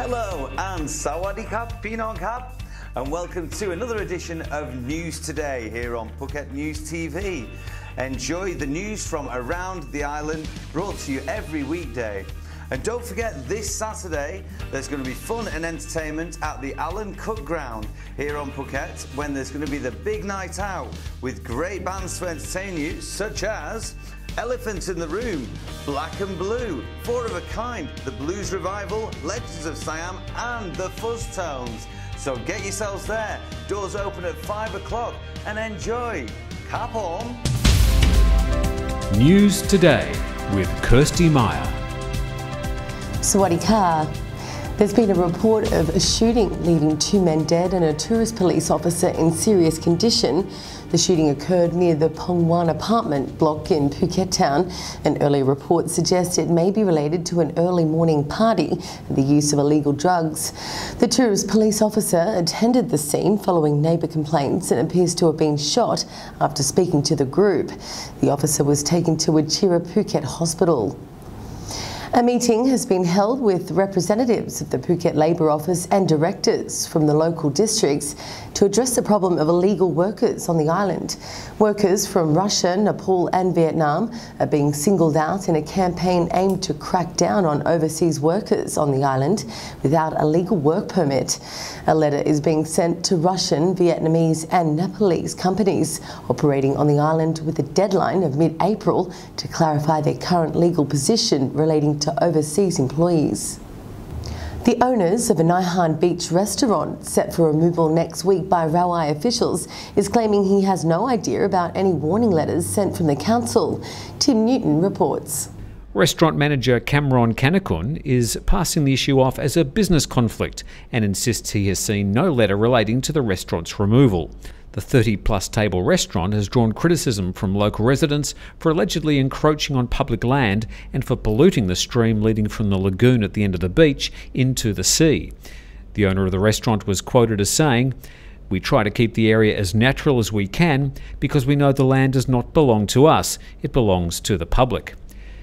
Hello and Sawadee Kap, Pinong Kap, and welcome to another edition of News Today here on Phuket News TV. Enjoy the news from around the island, brought to you every weekday. And don't forget, this Saturday there's going to be fun and entertainment at the Allen Cook Ground here on Phuket, when there's going to be the big night out with great bands to entertain you, such as Elephant in the Room, Black and Blue, Four of a Kind, the Blues Revival, Legends of Siam and the Fuzz Tones. So get yourselves there. Doors open at 5 o'clock and enjoy. Cap on. News Today with Kirsty Meyer. Sawadee Ka. There's been a report of a shooting leaving 2 men dead and a tourist police officer in serious condition. The shooting occurred near the Pongwan apartment block in Phuket town. An early report suggests it may be related to an early morning party and the use of illegal drugs. The tourist police officer attended the scene following neighbour complaints and appears to have been shot after speaking to the group. The officer was taken to Achira Phuket Hospital. A meeting has been held with representatives of the Phuket Labour Office and directors from the local districts to address the problem of illegal workers on the island. Workers from Russia, Nepal and Vietnam are being singled out in a campaign aimed to crack down on overseas workers on the island without a legal work permit. A letter is being sent to Russian, Vietnamese and Nepalese companies operating on the island with a deadline of mid-April to clarify their current legal position relating to overseas employees. The owners of a Naihan Beach restaurant, set for removal next week by Rawai officials, is claiming he has no idea about any warning letters sent from the council. Tim Newton reports. Restaurant manager Cameron Kanakun is passing the issue off as a business conflict and insists he has seen no letter relating to the restaurant's removal. The 30-plus table restaurant has drawn criticism from local residents for allegedly encroaching on public land and for polluting the stream leading from the lagoon at the end of the beach into the sea. The owner of the restaurant was quoted as saying, "We try to keep the area as natural as we can because we know the land does not belong to us, it belongs to the public."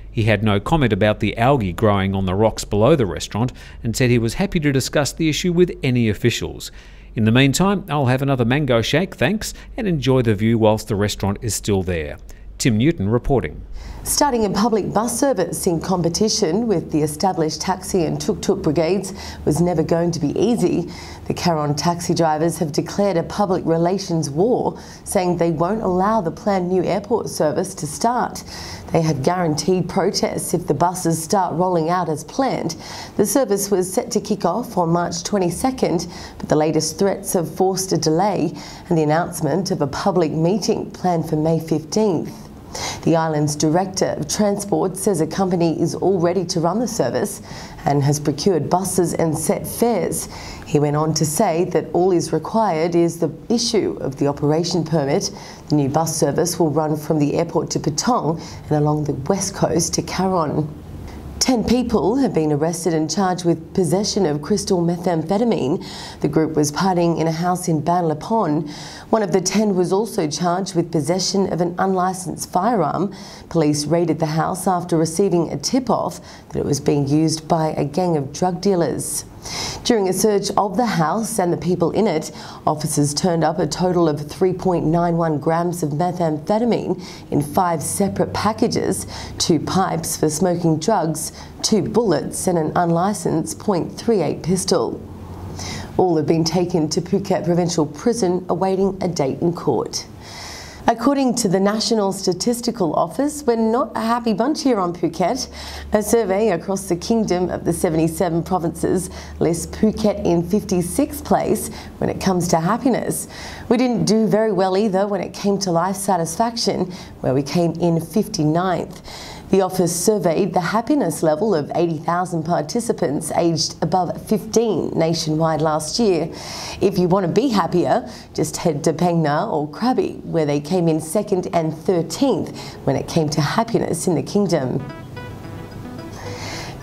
He had no comment about the algae growing on the rocks below the restaurant and said he was happy to discuss the issue with any officials. In the meantime, I'll have another mango shake, thanks, and enjoy the view whilst the restaurant is still there. Tim Newton reporting. Starting a public bus service in competition with the established taxi and tuk-tuk brigades was never going to be easy. The Caron taxi drivers have declared a public relations war, saying they won't allow the planned new airport service to start. They have guaranteed protests if the buses start rolling out as planned. The service was set to kick off on March 22nd, but the latest threats have forced a delay and the announcement of a public meeting planned for May 15th. The island's Director of Transport says a company is all ready to run the service and has procured buses and set fares. He went on to say that all is required is the issue of the operation permit. The new bus service will run from the airport to Patong and along the west coast to Caron. 10 people have been arrested and charged with possession of crystal methamphetamine. The group was partying in a house in Ban Lepon. One of the 10 was also charged with possession of an unlicensed firearm. Police raided the house after receiving a tip-off that it was being used by a gang of drug dealers. During a search of the house and the people in it, officers turned up a total of 3.91 grams of methamphetamine in 5 separate packages, 2 pipes for smoking drugs, 2 bullets and an unlicensed .38 pistol. All have been taken to Phuket Provincial Prison awaiting a date in court. According to the National Statistical Office, we're not a happy bunch here on Phuket. A survey across the kingdom of the 77 provinces lists Phuket in 56th place when it comes to happiness. We didn't do very well either when it came to life satisfaction, where we came in 59th. The office surveyed the happiness level of 80,000 participants aged above 15 nationwide last year. If you want to be happier, just head to Phang Nga or Krabi, where they came in 2nd and 13th when it came to happiness in the kingdom.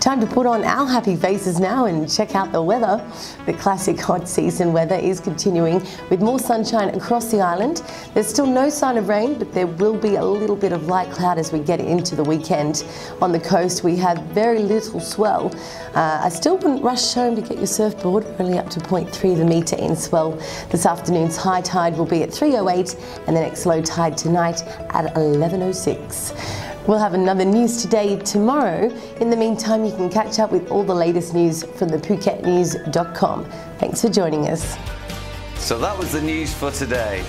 Time to put on our happy faces now and check out the weather. The classic hot season weather is continuing with more sunshine across the island. There's still no sign of rain, but there will be a little bit of light cloud as we get into the weekend. On the coast, we have very little swell. I still wouldn't rush home to get your surfboard, only up to 0.3 of a metre in swell. This afternoon's high tide will be at 3:08 and the next low tide tonight at 11:06. We'll have another News Today tomorrow. In the meantime, you can catch up with all the latest news from the PhuketNews.com. Thanks for joining us. So that was the news for today.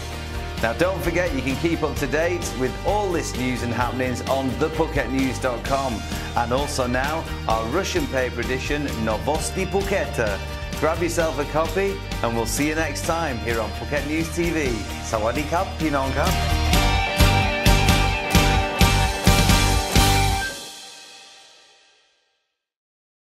Now don't forget you can keep up to date with all this news and happenings on thephucketnews.com, and also now our Russian paper edition Novosti Phuketa. Grab yourself a copy and we'll see you next time here on Phuket News TV. Sawadee Kap, Pinong Kap.